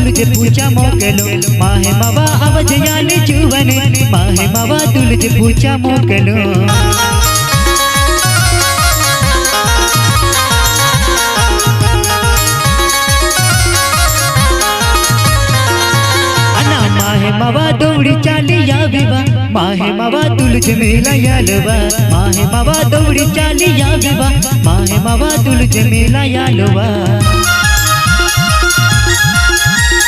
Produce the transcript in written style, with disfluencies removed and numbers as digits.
तुलजे पूजा मोकलो माहे मावा आवाज याने जुवने माहे मावा तुलजे पूजा मोकलो माहे मावा दौड़ी चाली याविवा माहे मावा तुलजे मेला यालवा माहे मावा दौड़ी चाली याविवा माहे मावा तुलजे मेला यालवा।